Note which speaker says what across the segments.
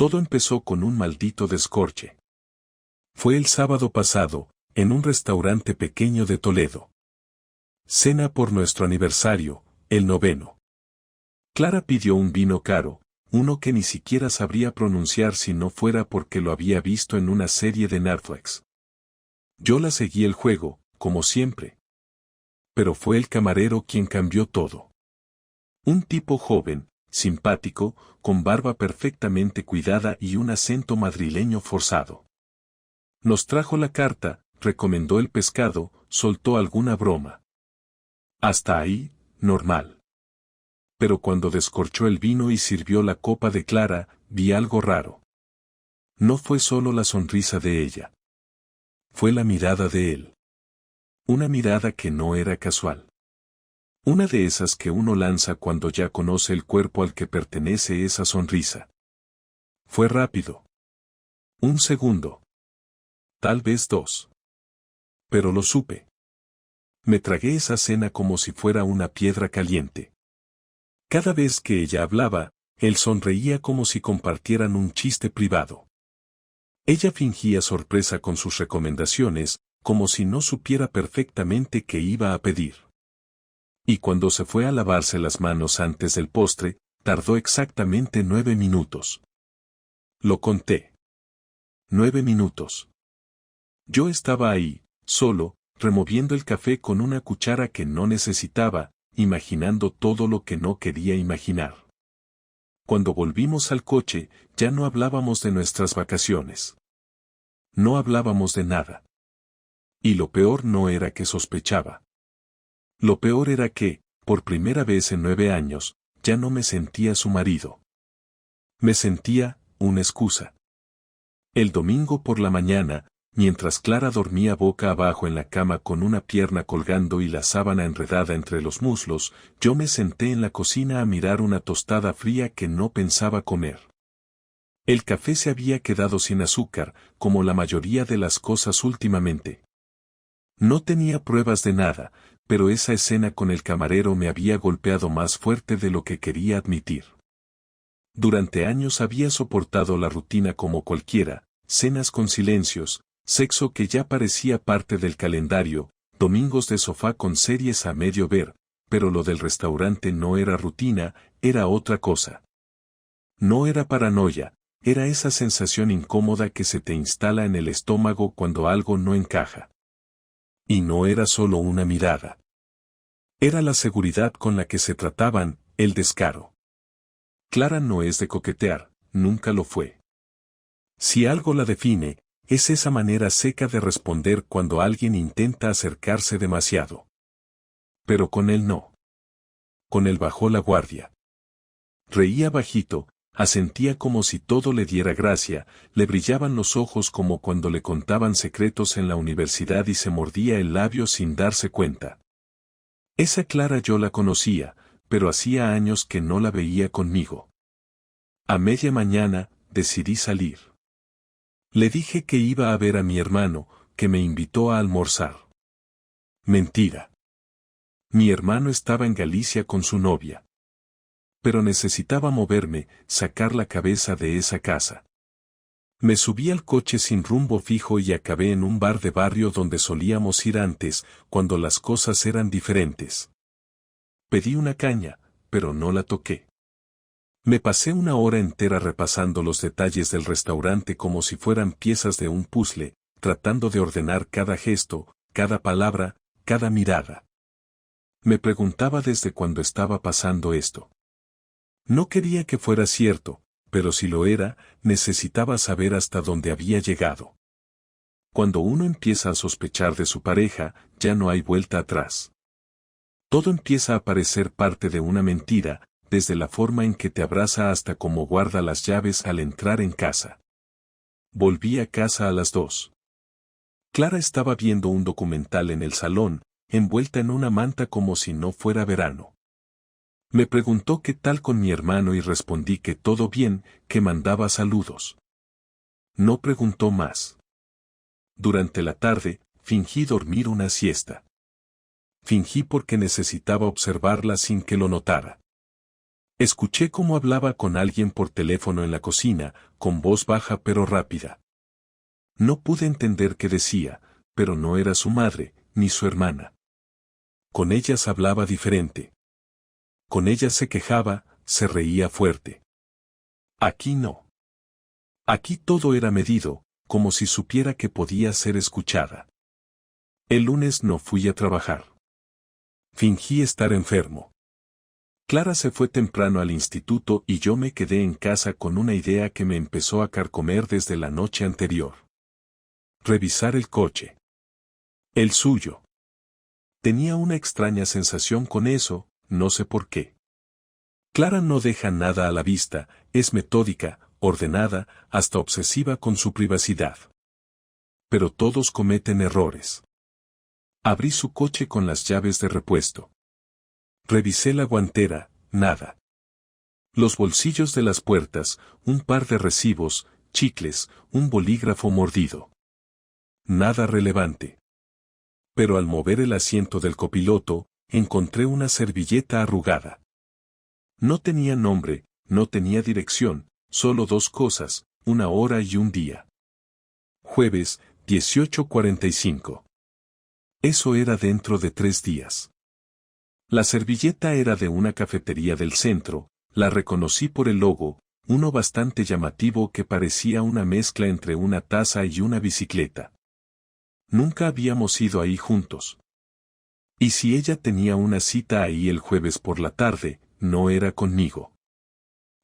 Speaker 1: Todo empezó con un maldito descorche. Fue el sábado pasado, en un restaurante pequeño de Toledo. Cena por nuestro aniversario, el 9º. Clara pidió un vino caro, uno que ni siquiera sabría pronunciar si no fuera porque lo había visto en una serie de Netflix. Yo la seguí el juego, como siempre. Pero fue el camarero quien cambió todo. Un tipo joven, simpático, con barba perfectamente cuidada y un acento madrileño forzado. Nos trajo la carta, recomendó el pescado, soltó alguna broma. Hasta ahí, normal. Pero cuando descorchó el vino y sirvió la copa de Clara, vi algo raro. No fue solo la sonrisa de ella. Fue la mirada de él. Una mirada que no era casual. Una de esas que uno lanza cuando ya conoce el cuerpo al que pertenece esa sonrisa. Fue rápido. 1 segundo. Tal vez 2. Pero lo supe. Me tragué esa cena como si fuera una piedra caliente. Cada vez que ella hablaba, él sonreía como si compartieran un chiste privado. Ella fingía sorpresa con sus recomendaciones, como si no supiera perfectamente qué iba a pedir. Y cuando se fue a lavarse las manos antes del postre, tardó exactamente 9 minutos. Lo conté. 9 minutos. Yo estaba ahí, solo, removiendo el café con una cuchara que no necesitaba, imaginando todo lo que no quería imaginar. Cuando volvimos al coche, ya no hablábamos de nuestras vacaciones. No hablábamos de nada. Y lo peor no era que sospechaba. Lo peor era que, por primera vez en 9 años, ya no me sentía su marido. Me sentía, una excusa. El domingo por la mañana, mientras Clara dormía boca abajo en la cama con una pierna colgando y la sábana enredada entre los muslos, yo me senté en la cocina a mirar una tostada fría que no pensaba comer. El café se había quedado sin azúcar, como la mayoría de las cosas últimamente. No tenía pruebas de nada, pero esa escena con el camarero me había golpeado más fuerte de lo que quería admitir. Durante años había soportado la rutina como cualquiera, cenas con silencios, sexo que ya parecía parte del calendario, domingos de sofá con series a medio ver, pero lo del restaurante no era rutina, era otra cosa. No era paranoia, era esa sensación incómoda que se te instala en el estómago cuando algo no encaja. Y no era solo una mirada. Era la seguridad con la que se trataban, el descaro. Clara no es de coquetear, nunca lo fue. Si algo la define, es esa manera seca de responder cuando alguien intenta acercarse demasiado. Pero con él no. Con él bajó la guardia. Reía bajito, asentía como si todo le diera gracia, le brillaban los ojos como cuando le contaban secretos en la universidad y se mordía el labio sin darse cuenta. Esa Clara yo la conocía, pero hacía años que no la veía conmigo. A media mañana, decidí salir. Le dije que iba a ver a mi hermano, que me invitó a almorzar. Mentira. Mi hermano estaba en Galicia con su novia. Pero necesitaba moverme, sacar la cabeza de esa casa. Me subí al coche sin rumbo fijo y acabé en un bar de barrio donde solíamos ir antes, cuando las cosas eran diferentes. Pedí una caña, pero no la toqué. Me pasé una hora entera repasando los detalles del restaurante como si fueran piezas de un puzzle, tratando de ordenar cada gesto, cada palabra, cada mirada. Me preguntaba desde cuándo estaba pasando esto. No quería que fuera cierto, pero si lo era, necesitaba saber hasta dónde había llegado. Cuando uno empieza a sospechar de su pareja, ya no hay vuelta atrás. Todo empieza a parecer parte de una mentira, desde la forma en que te abraza hasta cómo guarda las llaves al entrar en casa. Volví a casa a las 2. Clara estaba viendo un documental en el salón, envuelta en una manta como si no fuera verano. Me preguntó qué tal con mi hermano y respondí que todo bien, que mandaba saludos. No preguntó más. Durante la tarde, fingí dormir una siesta. Fingí porque necesitaba observarla sin que lo notara. Escuché cómo hablaba con alguien por teléfono en la cocina, con voz baja pero rápida. No pude entender qué decía, pero no era su madre, ni su hermana. Con ellas hablaba diferente. Con ellas se quejaba, se reía fuerte. Aquí no. Aquí todo era medido, como si supiera que podía ser escuchada. El lunes no fui a trabajar. Fingí estar enfermo. Clara se fue temprano al instituto y yo me quedé en casa con una idea que me empezó a carcomer desde la noche anterior. Revisar el coche. El suyo. Tenía una extraña sensación con eso, no sé por qué. Clara no deja nada a la vista, es metódica, ordenada, hasta obsesiva con su privacidad. Pero todos cometen errores. Abrí su coche con las llaves de repuesto. Revisé la guantera, nada. Los bolsillos de las puertas, un par de recibos, chicles, un bolígrafo mordido. Nada relevante. Pero al mover el asiento del copiloto, encontré una servilleta arrugada. No tenía nombre, no tenía dirección, solo dos cosas, una hora y un día. Jueves, 18:45. Eso era dentro de 3 días. La servilleta era de una cafetería del centro, la reconocí por el logo, uno bastante llamativo que parecía una mezcla entre una taza y una bicicleta. Nunca habíamos ido ahí juntos. Y si ella tenía una cita ahí el jueves por la tarde, no era conmigo.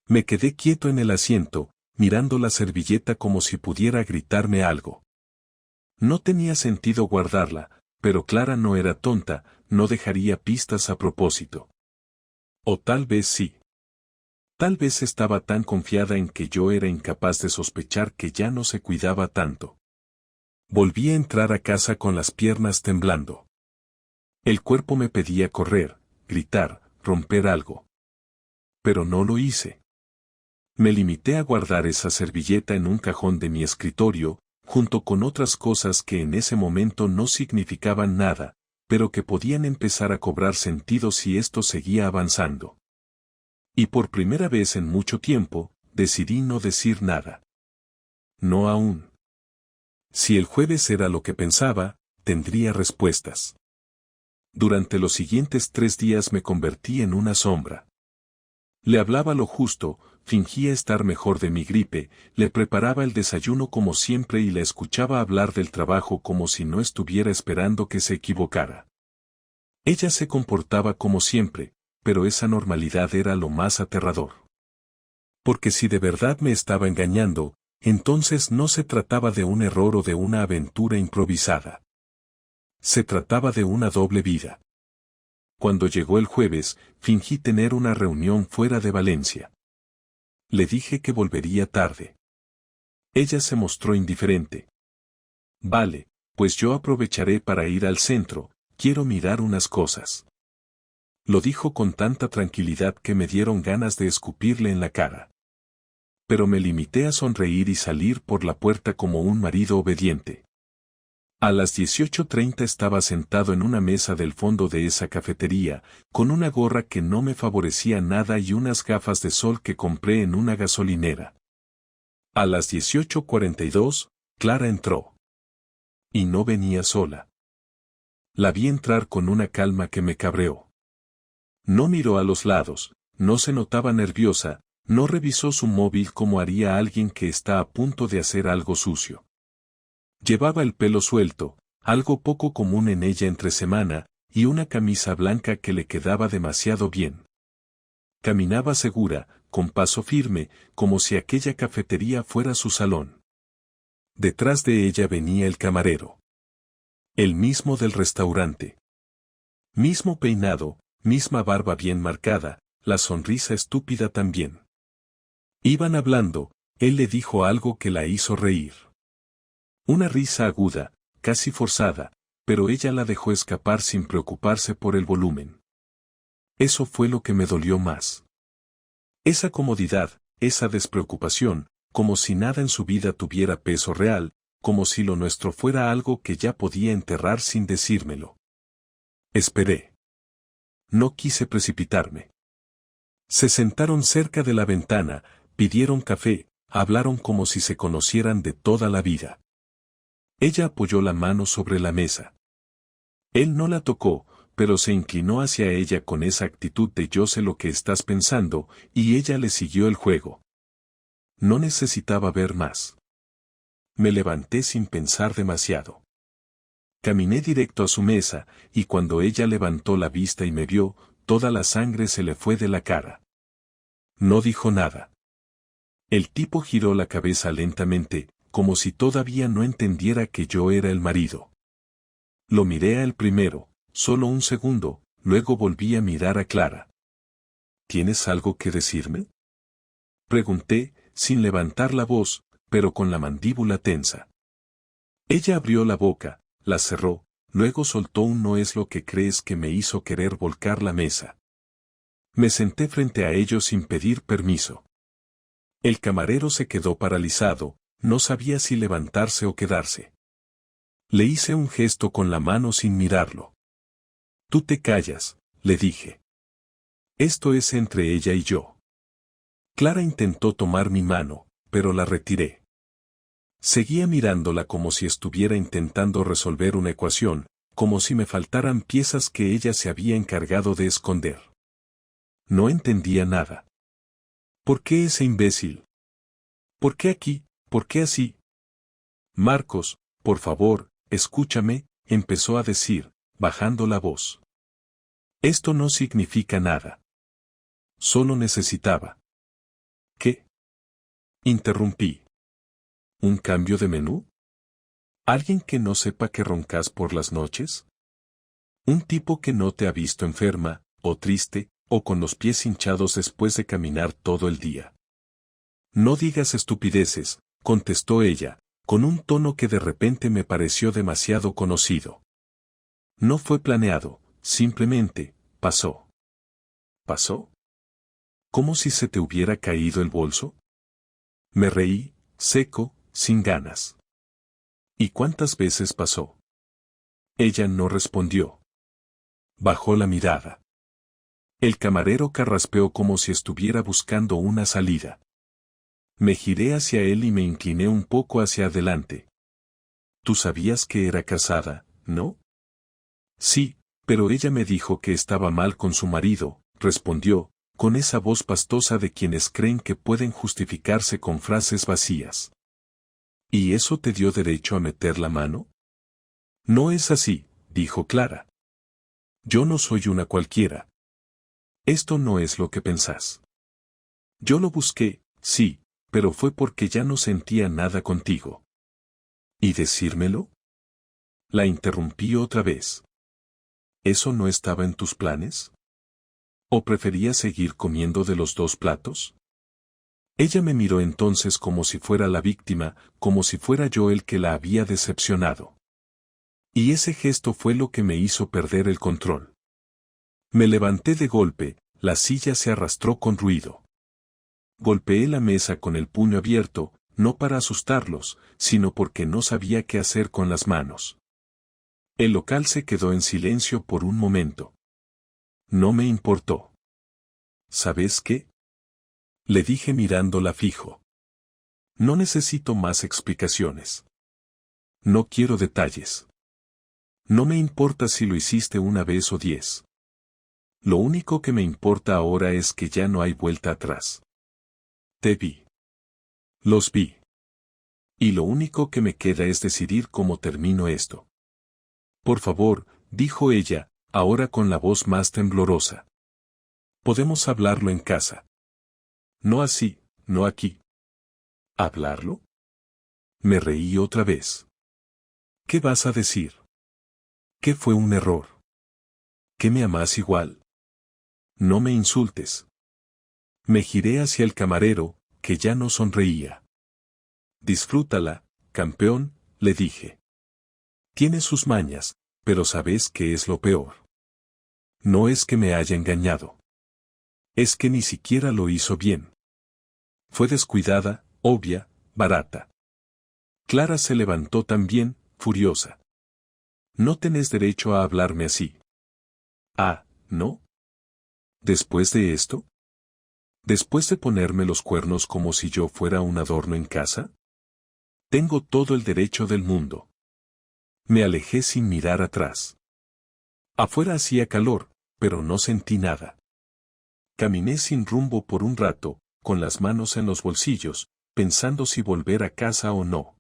Speaker 1: Me quedé quieto en el asiento, mirando la servilleta como si pudiera gritarme algo. No tenía sentido guardarla, pero Clara no era tonta, no dejaría pistas a propósito. O tal vez sí. Tal vez estaba tan confiada en que yo era incapaz de sospechar que ya no se cuidaba tanto. Volví a entrar a casa con las piernas temblando. El cuerpo me pedía correr, gritar, romper algo. Pero no lo hice. Me limité a guardar esa servilleta en un cajón de mi escritorio, junto con otras cosas que en ese momento no significaban nada, pero que podían empezar a cobrar sentido si esto seguía avanzando. Y por primera vez en mucho tiempo, decidí no decir nada. No aún. Si el jueves era lo que pensaba, tendría respuestas. Durante los siguientes 3 días me convertí en una sombra. Le hablaba lo justo, fingía estar mejor de mi gripe, le preparaba el desayuno como siempre y la escuchaba hablar del trabajo como si no estuviera esperando que se equivocara. Ella se comportaba como siempre, pero esa normalidad era lo más aterrador. Porque si de verdad me estaba engañando, entonces no se trataba de un error o de una aventura improvisada. Se trataba de una doble vida. Cuando llegó el jueves, fingí tener una reunión fuera de Valencia. Le dije que volvería tarde. Ella se mostró indiferente. Vale, pues yo aprovecharé para ir al centro, quiero mirar unas cosas. Lo dijo con tanta tranquilidad que me dieron ganas de escupirle en la cara. Pero me limité a sonreír y salir por la puerta como un marido obediente. A las 18:30 estaba sentado en una mesa del fondo de esa cafetería, con una gorra que no me favorecía nada y unas gafas de sol que compré en una gasolinera. A las 18:42, Clara entró. Y no venía sola. La vi entrar con una calma que me cabreó. No miró a los lados, no se notaba nerviosa, no revisó su móvil como haría alguien que está a punto de hacer algo sucio. Llevaba el pelo suelto, algo poco común en ella entre semana, y una camisa blanca que le quedaba demasiado bien. Caminaba segura, con paso firme, como si aquella cafetería fuera su salón. Detrás de ella venía el camarero. El mismo del restaurante. Mismo peinado, misma barba bien marcada, la sonrisa estúpida también. Iban hablando, él le dijo algo que la hizo reír. Una risa aguda, casi forzada, pero ella la dejó escapar sin preocuparse por el volumen. Eso fue lo que me dolió más. Esa comodidad, esa despreocupación, como si nada en su vida tuviera peso real, como si lo nuestro fuera algo que ya podía enterrar sin decírmelo. Esperé. No quise precipitarme. Se sentaron cerca de la ventana, pidieron café, hablaron como si se conocieran de toda la vida. Ella apoyó la mano sobre la mesa. Él no la tocó, pero se inclinó hacia ella con esa actitud de yo sé lo que estás pensando, y ella le siguió el juego. No necesitaba ver más. Me levanté sin pensar demasiado. Caminé directo a su mesa, y cuando ella levantó la vista y me vio, toda la sangre se le fue de la cara. No dijo nada. El tipo giró la cabeza lentamente, como si todavía no entendiera que yo era el marido. Lo miré a él primero, solo un segundo, luego volví a mirar a Clara. ¿Tienes algo que decirme?, pregunté, sin levantar la voz, pero con la mandíbula tensa. Ella abrió la boca, la cerró, luego soltó un no es lo que crees que me hizo querer volcar la mesa. Me senté frente a ellos sin pedir permiso. El camarero se quedó paralizado, no sabía si levantarse o quedarse. Le hice un gesto con la mano sin mirarlo. Tú te callas, le dije. Esto es entre ella y yo. Clara intentó tomar mi mano, pero la retiré. Seguía mirándola como si estuviera intentando resolver una ecuación, como si me faltaran piezas que ella se había encargado de esconder. No entendía nada. ¿Por qué ese imbécil? ¿Por qué aquí? ¿Por qué así? Marcos, por favor, escúchame, empezó a decir, bajando la voz. Esto no significa nada. Solo necesitaba. ¿Qué? Interrumpí. ¿Un cambio de menú? ¿Alguien que no sepa que roncas por las noches? ¿Un tipo que no te ha visto enferma, o triste, o con los pies hinchados después de caminar todo el día? No digas estupideces, contestó ella, con un tono que de repente me pareció demasiado conocido. No fue planeado, simplemente, pasó. ¿Pasó? ¿Como si se te hubiera caído el bolso? Me reí, seco, sin ganas. ¿Y cuántas veces pasó? Ella no respondió. Bajó la mirada. El camarero carraspeó como si estuviera buscando una salida. Me giré hacia él y me incliné un poco hacia adelante. Tú sabías que era casada, ¿no? Sí, pero ella me dijo que estaba mal con su marido, respondió, con esa voz pastosa de quienes creen que pueden justificarse con frases vacías. ¿Y eso te dio derecho a meter la mano? No es así, dijo Clara. Yo no soy una cualquiera. Esto no es lo que pensás. Yo lo busqué, sí, pero fue porque ya no sentía nada contigo. ¿Y decírmelo? La interrumpí otra vez. ¿Eso no estaba en tus planes? ¿O preferías seguir comiendo de los dos platos? Ella me miró entonces como si fuera la víctima, como si fuera yo el que la había decepcionado. Y ese gesto fue lo que me hizo perder el control. Me levanté de golpe, la silla se arrastró con ruido. Golpeé la mesa con el puño abierto, no para asustarlos, sino porque no sabía qué hacer con las manos. El local se quedó en silencio por un momento. No me importó. ¿Sabes qué?, le dije mirándola fijo. No necesito más explicaciones. No quiero detalles. No me importa si lo hiciste una vez o 10. Lo único que me importa ahora es que ya no hay vuelta atrás. Te vi. Los vi. Y lo único que me queda es decidir cómo termino esto. Por favor, dijo ella, ahora con la voz más temblorosa. Podemos hablarlo en casa. No así, no aquí. ¿Hablarlo? Me reí otra vez. ¿Qué vas a decir? ¿Qué fue un error? ¿Que me amás igual? No me insultes. Me giré hacia el camarero, que ya no sonreía. Disfrútala, campeón, le dije. Tiene sus mañas, pero ¿sabes qué es lo peor? No es que me haya engañado. Es que ni siquiera lo hizo bien. Fue descuidada, obvia, barata. Clara se levantó también, furiosa. No tenés derecho a hablarme así. Ah, ¿no? ¿Después de esto? Después de ponerme los cuernos como si yo fuera un adorno en casa. Tengo todo el derecho del mundo. Me alejé sin mirar atrás. Afuera hacía calor, pero no sentí nada. Caminé sin rumbo por un rato, con las manos en los bolsillos, pensando si volver a casa o no.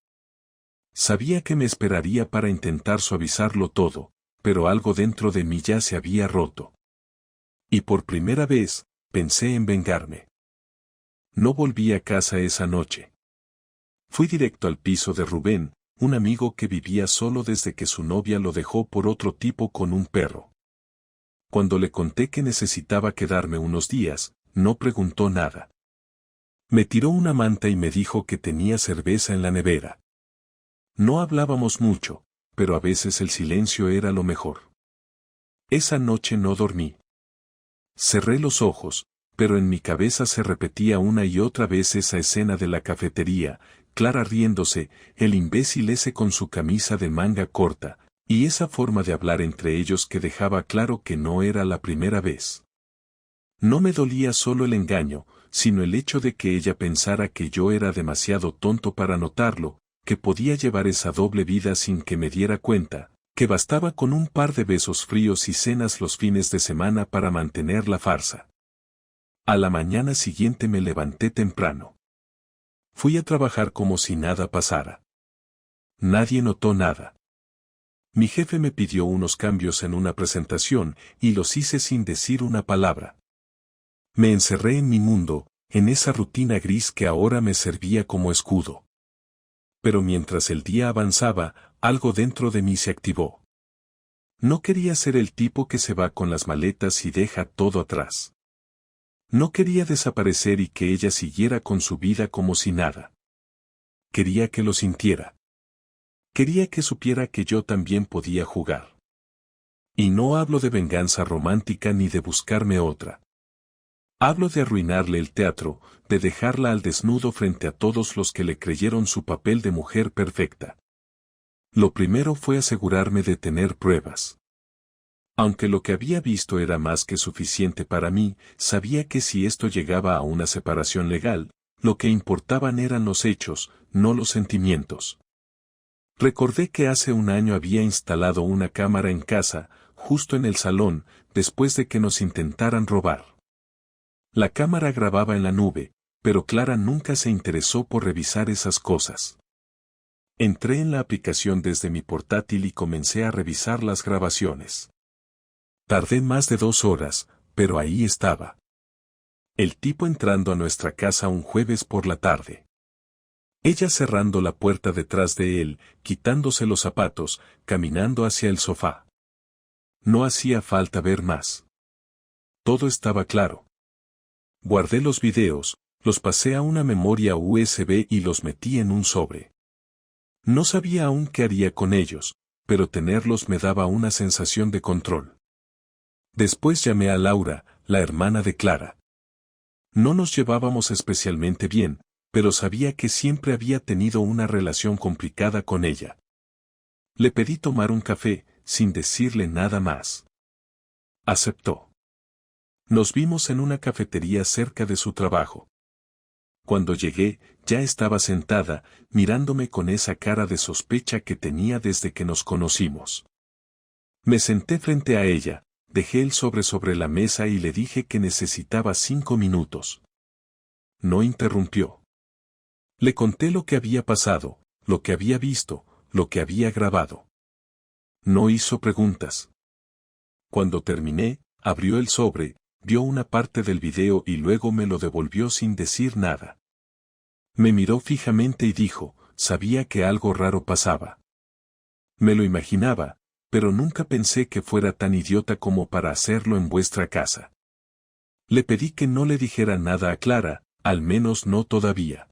Speaker 1: Sabía que me esperaría para intentar suavizarlo todo, pero algo dentro de mí ya se había roto. Y por primera vez, pensé en vengarme. No volví a casa esa noche. Fui directo al piso de Rubén, un amigo que vivía solo desde que su novia lo dejó por otro tipo con un perro. Cuando le conté que necesitaba quedarme unos días, no preguntó nada. Me tiró una manta y me dijo que tenía cerveza en la nevera. No hablábamos mucho, pero a veces el silencio era lo mejor. Esa noche no dormí. Cerré los ojos, pero en mi cabeza se repetía una y otra vez esa escena de la cafetería, Clara riéndose, el imbécil ese con su camisa de manga corta, y esa forma de hablar entre ellos que dejaba claro que no era la primera vez. No me dolía solo el engaño, sino el hecho de que ella pensara que yo era demasiado tonto para notarlo, que podía llevar esa doble vida sin que me diera cuenta, que bastaba con un par de besos fríos y cenas los fines de semana para mantener la farsa. A la mañana siguiente me levanté temprano. Fui a trabajar como si nada pasara. Nadie notó nada. Mi jefe me pidió unos cambios en una presentación y los hice sin decir una palabra. Me encerré en mi mundo, en esa rutina gris que ahora me servía como escudo. Pero mientras el día avanzaba, algo dentro de mí se activó. No quería ser el tipo que se va con las maletas y deja todo atrás. No quería desaparecer y que ella siguiera con su vida como si nada. Quería que lo sintiera. Quería que supiera que yo también podía jugar. Y no hablo de venganza romántica ni de buscarme otra. Hablo de arruinarle el teatro, de dejarla al desnudo frente a todos los que le creyeron su papel de mujer perfecta. Lo primero fue asegurarme de tener pruebas. Aunque lo que había visto era más que suficiente para mí, sabía que si esto llegaba a una separación legal, lo que importaban eran los hechos, no los sentimientos. Recordé que hace un año había instalado una cámara en casa, justo en el salón, después de que nos intentaran robar. La cámara grababa en la nube, pero Clara nunca se interesó por revisar esas cosas. Entré en la aplicación desde mi portátil y comencé a revisar las grabaciones. Tardé más de 2 horas, pero ahí estaba. El tipo entrando a nuestra casa un jueves por la tarde. Ella cerrando la puerta detrás de él, quitándose los zapatos, caminando hacia el sofá. No hacía falta ver más. Todo estaba claro. Guardé los videos, los pasé a una memoria USB y los metí en un sobre. No sabía aún qué haría con ellos, pero tenerlos me daba una sensación de control. Después llamé a Laura, la hermana de Clara. No nos llevábamos especialmente bien, pero sabía que siempre había tenido una relación complicada con ella. Le pedí tomar un café, sin decirle nada más. Aceptó. Nos vimos en una cafetería cerca de su trabajo. Cuando llegué, ya estaba sentada, mirándome con esa cara de sospecha que tenía desde que nos conocimos. Me senté frente a ella, dejé el sobre la mesa y le dije que necesitaba 5 minutos. No interrumpió. Le conté lo que había pasado, lo que había visto, lo que había grabado. No hizo preguntas. Cuando terminé, abrió el sobre, vio una parte del video y luego me lo devolvió sin decir nada. Me miró fijamente y dijo, sabía que algo raro pasaba. Me lo imaginaba, pero nunca pensé que fuera tan idiota como para hacerlo en vuestra casa. Le pedí que no le dijera nada a Clara, al menos no todavía.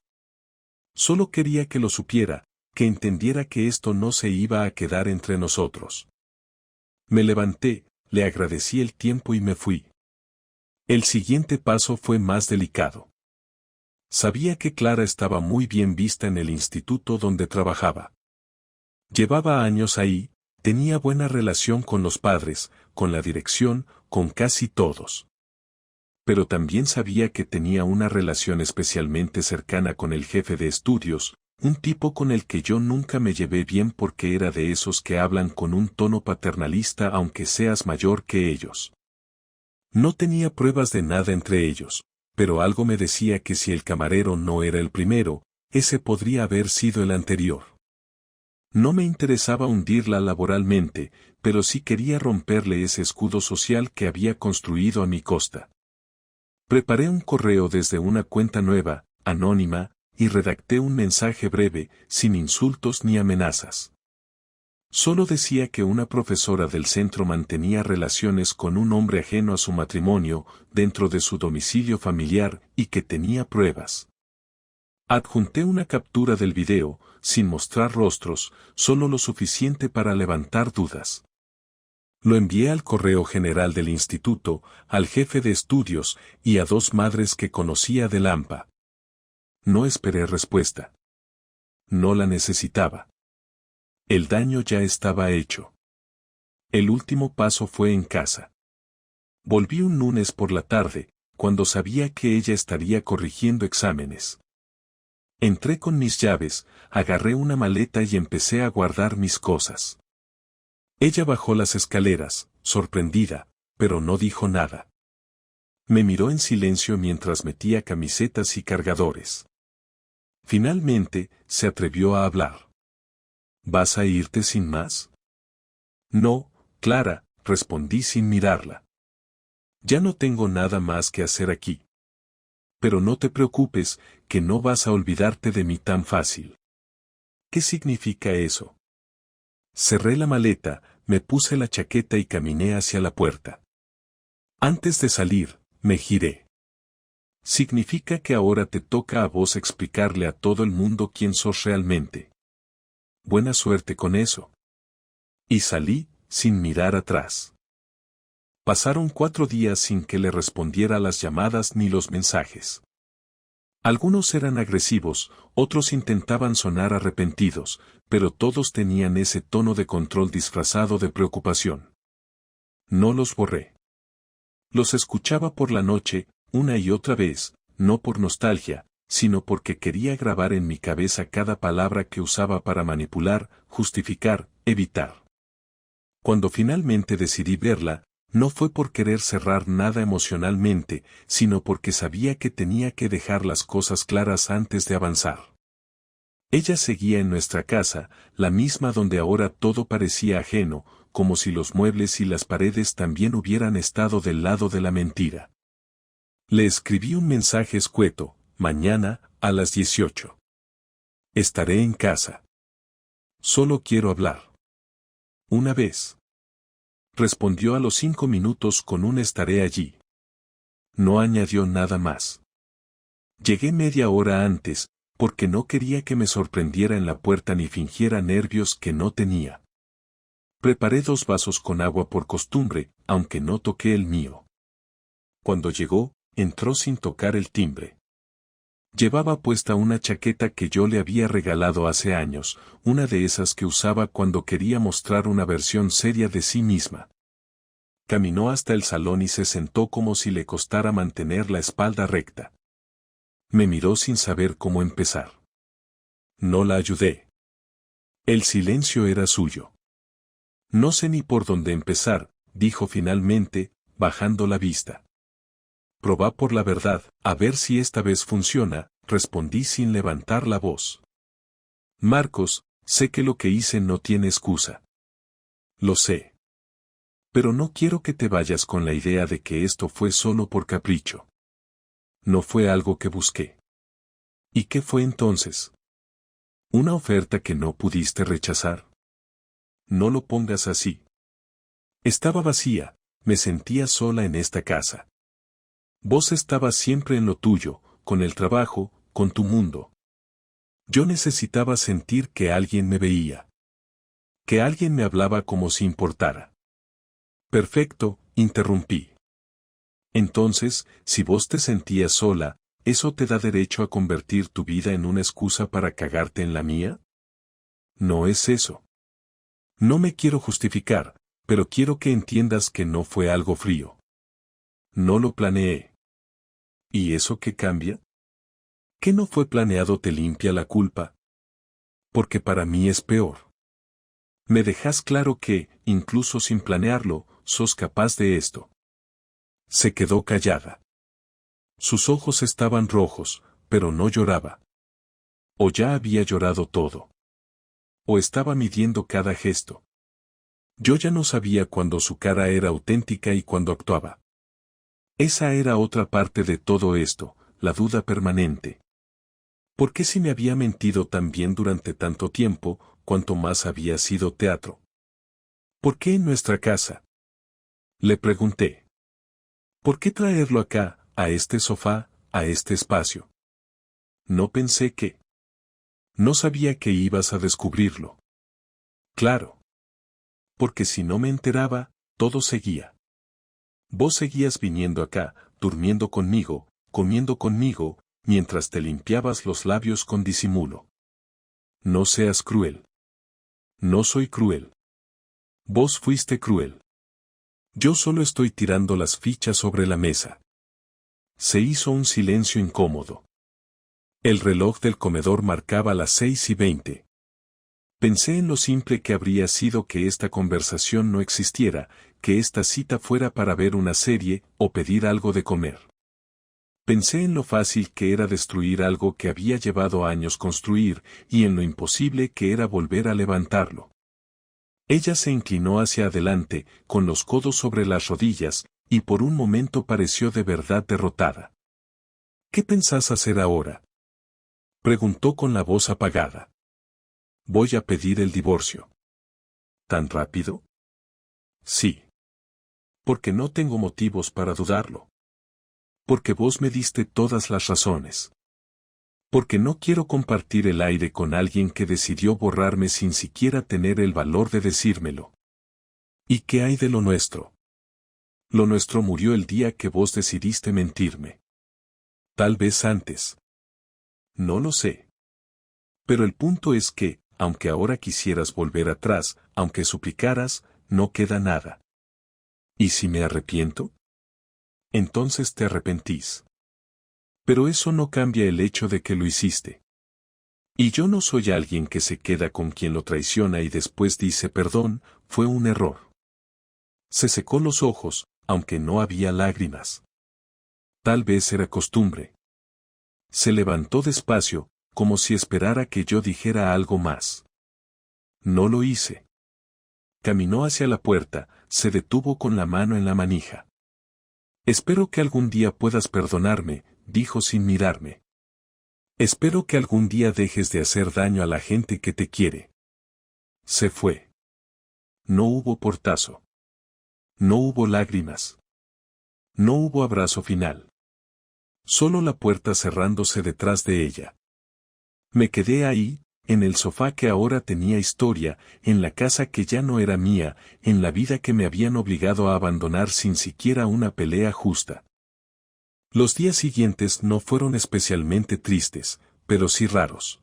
Speaker 1: Solo quería que lo supiera, que entendiera que esto no se iba a quedar entre nosotros. Me levanté, le agradecí el tiempo y me fui. El siguiente paso fue más delicado. Sabía que Clara estaba muy bien vista en el instituto donde trabajaba. Llevaba años ahí, tenía buena relación con los padres, con la dirección, con casi todos. pero también sabía que tenía una relación especialmente cercana con el jefe de estudios, un tipo con el que yo nunca me llevé bien porque era de esos que hablan con un tono paternalista aunque seas mayor que ellos. No tenía pruebas de nada entre ellos, pero algo me decía que si el camarero no era el primero, ese podría haber sido el anterior. No me interesaba hundirla laboralmente, pero sí quería romperle ese escudo social que había construido a mi costa. Preparé un correo desde una cuenta nueva, anónima, y redacté un mensaje breve, sin insultos ni amenazas. Solo decía que una profesora del centro mantenía relaciones con un hombre ajeno a su matrimonio, dentro de su domicilio familiar, y que tenía pruebas. Adjunté una captura del video, sin mostrar rostros, solo lo suficiente para levantar dudas. Lo envié al correo general del instituto, al jefe de estudios y a 2 madres que conocía de Lampa. No esperé respuesta. No la necesitaba. El daño ya estaba hecho. El último paso fue en casa. Volví un lunes por la tarde, cuando sabía que ella estaría corrigiendo exámenes. Entré con mis llaves, agarré una maleta y empecé a guardar mis cosas. Ella bajó las escaleras, sorprendida, pero no dijo nada. Me miró en silencio mientras metía camisetas y cargadores. Finalmente, se atrevió a hablar. ¿Vas a irte sin más? No, Clara, respondí sin mirarla. Ya no tengo nada más que hacer aquí. Pero no te preocupes, que no vas a olvidarte de mí tan fácil. ¿Qué significa eso? Cerré la maleta, me puse la chaqueta y caminé hacia la puerta. Antes de salir, me giré. Significa que ahora te toca a vos explicarle a todo el mundo quién sos realmente. Buena suerte con eso. Y salí, sin mirar atrás. Pasaron 4 días sin que le respondiera las llamadas ni los mensajes. Algunos eran agresivos, otros intentaban sonar arrepentidos, pero todos tenían ese tono de control disfrazado de preocupación. No los borré. Los escuchaba por la noche, una y otra vez, no por nostalgia, sino porque quería grabar en mi cabeza cada palabra que usaba para manipular, justificar, evitar. Cuando finalmente decidí verla, no fue por querer cerrar nada emocionalmente, sino porque sabía que tenía que dejar las cosas claras antes de avanzar. Ella seguía en nuestra casa, la misma donde ahora todo parecía ajeno, como si los muebles y las paredes también hubieran estado del lado de la mentira. Le escribí un mensaje escueto: mañana, a las 18. Estaré en casa. Solo quiero hablar. Una vez. Respondió a los 5 minutos con un estaré allí. No añadió nada más. Llegué media hora antes, porque no quería que me sorprendiera en la puerta ni fingiera nervios que no tenía. Preparé 2 vasos con agua por costumbre, aunque no toqué el mío. Cuando llegó, entró sin tocar el timbre. Llevaba puesta una chaqueta que yo le había regalado hace años, una de esas que usaba cuando quería mostrar una versión seria de sí misma. Caminó hasta el salón y se sentó como si le costara mantener la espalda recta. Me miró sin saber cómo empezar. No la ayudé. El silencio era suyo. No sé ni por dónde empezar, dijo finalmente, bajando la vista. Probá por la verdad, a ver si esta vez funciona, respondí sin levantar la voz. Marcos, sé que lo que hice no tiene excusa. Lo sé. Pero no quiero que te vayas con la idea de que esto fue solo por capricho. No fue algo que busqué. ¿Y qué fue entonces? ¿Una oferta que no pudiste rechazar? No lo pongas así. Estaba vacía, me sentía sola en esta casa. Vos estabas siempre en lo tuyo, con el trabajo, con tu mundo. Yo necesitaba sentir que alguien me veía. Que alguien me hablaba como si importara. Perfecto, interrumpí. Entonces, si vos te sentías sola, ¿eso te da derecho a convertir tu vida en una excusa para cagarte en la mía? No es eso. No me quiero justificar, pero quiero que entiendas que no fue algo frío. No lo planeé. ¿Y eso qué cambia? ¿Qué no fue planeado te limpia la culpa? Porque para mí es peor. Me dejas claro que, incluso sin planearlo, sos capaz de esto. Se quedó callada. Sus ojos estaban rojos, pero no lloraba. O ya había llorado todo. O estaba midiendo cada gesto. Yo ya no sabía cuándo su cara era auténtica y cuándo actuaba. Esa era otra parte de todo esto, la duda permanente. ¿Por qué si me había mentido tan bien durante tanto tiempo, cuanto más había sido teatro? ¿Por qué en nuestra casa? Le pregunté. ¿Por qué traerlo acá, a este sofá, a este espacio? No pensé que... No sabía que ibas a descubrirlo. Claro. Porque si no me enteraba, todo seguía. Vos seguías viniendo acá, durmiendo conmigo, comiendo conmigo, mientras te limpiabas los labios con disimulo. No seas cruel. No soy cruel. Vos fuiste cruel. Yo solo estoy tirando las fichas sobre la mesa. Se hizo un silencio incómodo. El reloj del comedor marcaba las 6:20. Pensé en lo simple que habría sido que esta conversación no existiera, que esta cita fuera para ver una serie o pedir algo de comer. Pensé en lo fácil que era destruir algo que había llevado años construir, y en lo imposible que era volver a levantarlo. Ella se inclinó hacia adelante, con los codos sobre las rodillas, y por un momento pareció de verdad derrotada. ¿Qué pensás hacer ahora? Preguntó con la voz apagada. Voy a pedir el divorcio. ¿Tan rápido? Sí. Porque no tengo motivos para dudarlo. Porque vos me diste todas las razones. Porque no quiero compartir el aire con alguien que decidió borrarme sin siquiera tener el valor de decírmelo. ¿Y qué hay de lo nuestro? Lo nuestro murió el día que vos decidiste mentirme. Tal vez antes. No lo sé. Pero el punto es que, aunque ahora quisieras volver atrás, aunque suplicaras, no queda nada. ¿Y si me arrepiento? Entonces te arrepentís. Pero eso no cambia el hecho de que lo hiciste. Y yo no soy alguien que se queda con quien lo traiciona y después dice perdón, fue un error. Se secó los ojos, aunque no había lágrimas. Tal vez era costumbre. Se levantó despacio, como si esperara que yo dijera algo más. No lo hice. Caminó hacia la puerta, se detuvo con la mano en la manija. Espero que algún día puedas perdonarme, dijo sin mirarme. Espero que algún día dejes de hacer daño a la gente que te quiere. Se fue. No hubo portazo. No hubo lágrimas. No hubo abrazo final. Solo la puerta cerrándose detrás de ella. Me quedé ahí, en el sofá que ahora tenía historia, en la casa que ya no era mía, en la vida que me habían obligado a abandonar sin siquiera una pelea justa. Los días siguientes no fueron especialmente tristes, pero sí raros.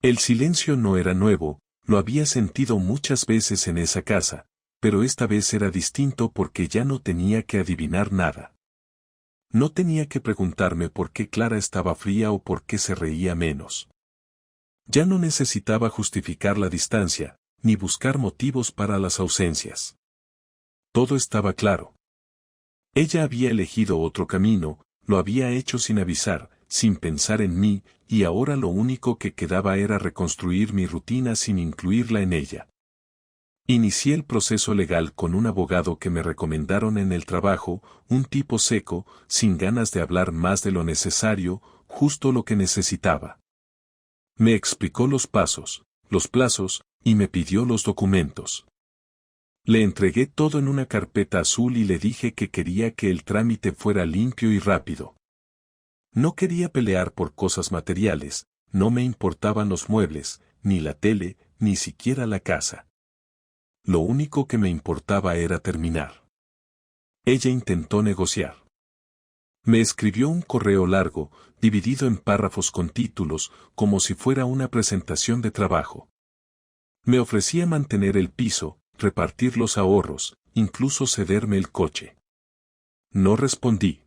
Speaker 1: El silencio no era nuevo, lo había sentido muchas veces en esa casa, pero esta vez era distinto porque ya no tenía que adivinar nada. No tenía que preguntarme por qué Clara estaba fría o por qué se reía menos. Ya no necesitaba justificar la distancia, ni buscar motivos para las ausencias. Todo estaba claro. Ella había elegido otro camino, lo había hecho sin avisar, sin pensar en mí, y ahora lo único que quedaba era reconstruir mi rutina sin incluirla en ella. Inicié el proceso legal con un abogado que me recomendaron en el trabajo, un tipo seco, sin ganas de hablar más de lo necesario, justo lo que necesitaba. Me explicó los pasos, los plazos, y me pidió los documentos. Le entregué todo en una carpeta azul y le dije que quería que el trámite fuera limpio y rápido. No quería pelear por cosas materiales, no me importaban los muebles, ni la tele, ni siquiera la casa. Lo único que me importaba era terminar. Ella intentó negociar. Me escribió un correo largo, dividido en párrafos con títulos, como si fuera una presentación de trabajo. Me ofrecía mantener el piso, repartir los ahorros, incluso cederme el coche. No respondí.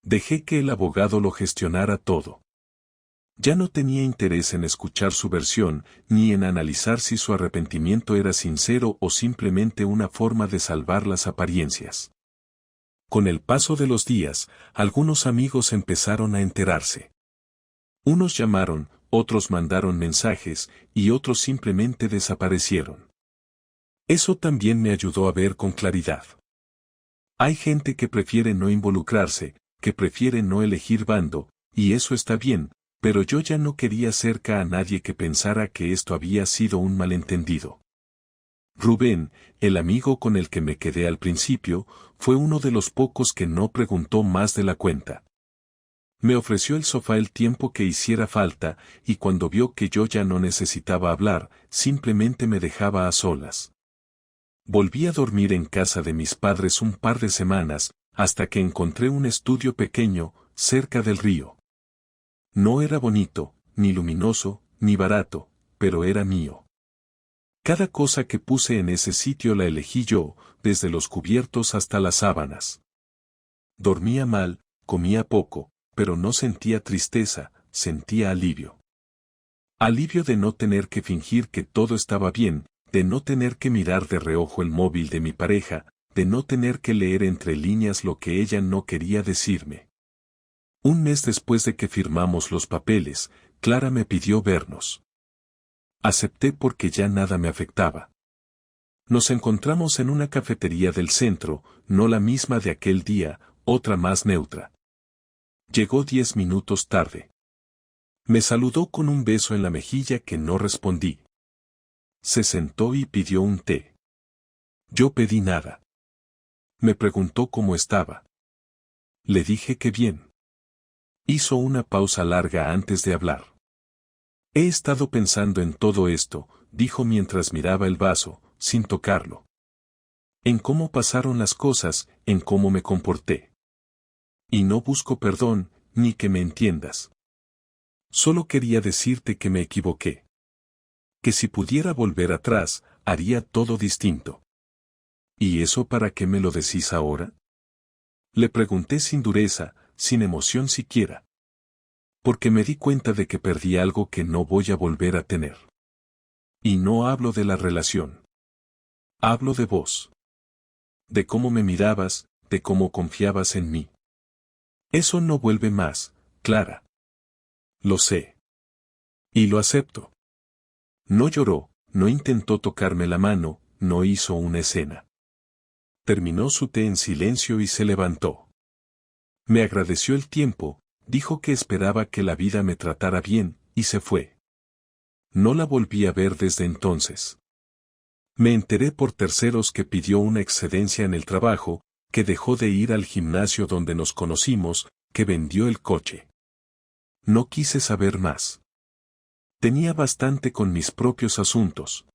Speaker 1: Dejé que el abogado lo gestionara todo. Ya no tenía interés en escuchar su versión, ni en analizar si su arrepentimiento era sincero o simplemente una forma de salvar las apariencias. Con el paso de los días, algunos amigos empezaron a enterarse. Unos llamaron, otros mandaron mensajes, y otros simplemente desaparecieron. Eso también me ayudó a ver con claridad. Hay gente que prefiere no involucrarse, que prefiere no elegir bando, y eso está bien, pero yo ya no quería cerca a nadie que pensara que esto había sido un malentendido. Rubén, el amigo con el que me quedé al principio, fue uno de los pocos que no preguntó más de la cuenta. Me ofreció el sofá el tiempo que hiciera falta, y cuando vio que yo ya no necesitaba hablar, simplemente me dejaba a solas. Volví a dormir en casa de mis padres un par de semanas, hasta que encontré un estudio pequeño, cerca del río. No era bonito, ni luminoso, ni barato, pero era mío. Cada cosa que puse en ese sitio la elegí yo, desde los cubiertos hasta las sábanas. Dormía mal, comía poco, pero no sentía tristeza, sentía alivio. Alivio de no tener que fingir que todo estaba bien, de no tener que mirar de reojo el móvil de mi pareja, de no tener que leer entre líneas lo que ella no quería decirme. Un mes después de que firmamos los papeles, Clara me pidió vernos. Acepté porque ya nada me afectaba. Nos encontramos en una cafetería del centro, no la misma de aquel día, otra más neutra. Llegó 10 minutos tarde. Me saludó con un beso en la mejilla que no respondí. Se sentó y pidió un té. Yo pedí nada. Me preguntó cómo estaba. Le dije que bien. Hizo una pausa larga antes de hablar. He estado pensando en todo esto, dijo mientras miraba el vaso, sin tocarlo. En cómo pasaron las cosas, en cómo me comporté. Y no busco perdón, ni que me entiendas. Solo quería decirte que me equivoqué. Que si pudiera volver atrás, haría todo distinto. ¿Y eso para qué me lo decís ahora? Le pregunté sin dureza, sin emoción siquiera. Porque me di cuenta de que perdí algo que no voy a volver a tener. Y no hablo de la relación. Hablo de vos. De cómo me mirabas, de cómo confiabas en mí. Eso no vuelve más, Clara. Lo sé. Y lo acepto. No lloró, no intentó tocarme la mano, no hizo una escena. Terminó su té en silencio y se levantó. Me agradeció el tiempo, dijo que esperaba que la vida me tratara bien, y se fue. No la volví a ver desde entonces. Me enteré por terceros que pidió una excedencia en el trabajo, que dejó de ir al gimnasio donde nos conocimos, que vendió el coche. No quise saber más. Tenía bastante con mis propios asuntos.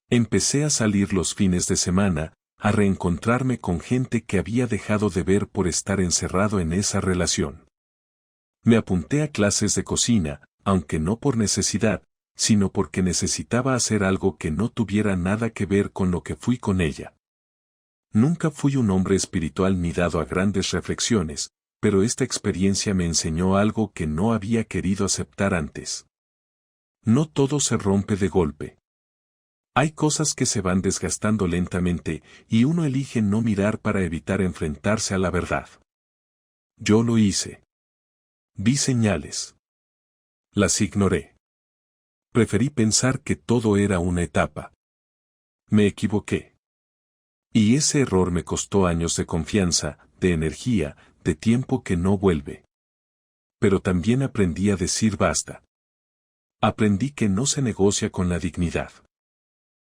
Speaker 1: Empecé a salir los fines de semana, a reencontrarme con gente que había dejado de ver por estar encerrado en esa relación. Me apunté a clases de cocina, aunque no por necesidad, sino porque necesitaba hacer algo que no tuviera nada que ver con lo que fui con ella. Nunca fui un hombre espiritual ni dado a grandes reflexiones, pero esta experiencia me enseñó algo que no había querido aceptar antes. No todo se rompe de golpe. Hay cosas que se van desgastando lentamente, y uno elige no mirar para evitar enfrentarse a la verdad. Yo lo hice. Vi señales. Las ignoré. Preferí pensar que todo era una etapa. Me equivoqué. Y ese error me costó años de confianza, de energía, de tiempo que no vuelve. Pero también aprendí a decir basta. Aprendí que no se negocia con la dignidad.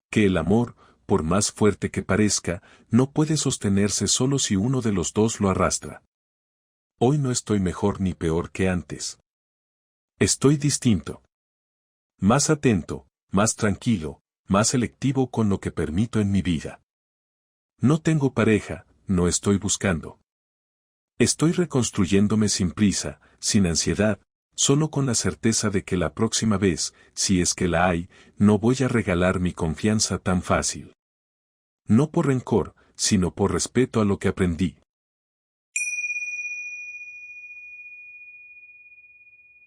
Speaker 1: Que el amor, por más fuerte que parezca, no puede sostenerse solo si uno de los dos lo arrastra. Hoy no estoy mejor ni peor que antes. Estoy distinto. Más atento, más tranquilo, más selectivo con lo que permito en mi vida. No tengo pareja, no estoy buscando. Estoy reconstruyéndome sin prisa, sin ansiedad, solo con la certeza de que la próxima vez, si es que la hay, no voy a regalar mi confianza tan fácil. No por rencor, sino por respeto a lo que aprendí.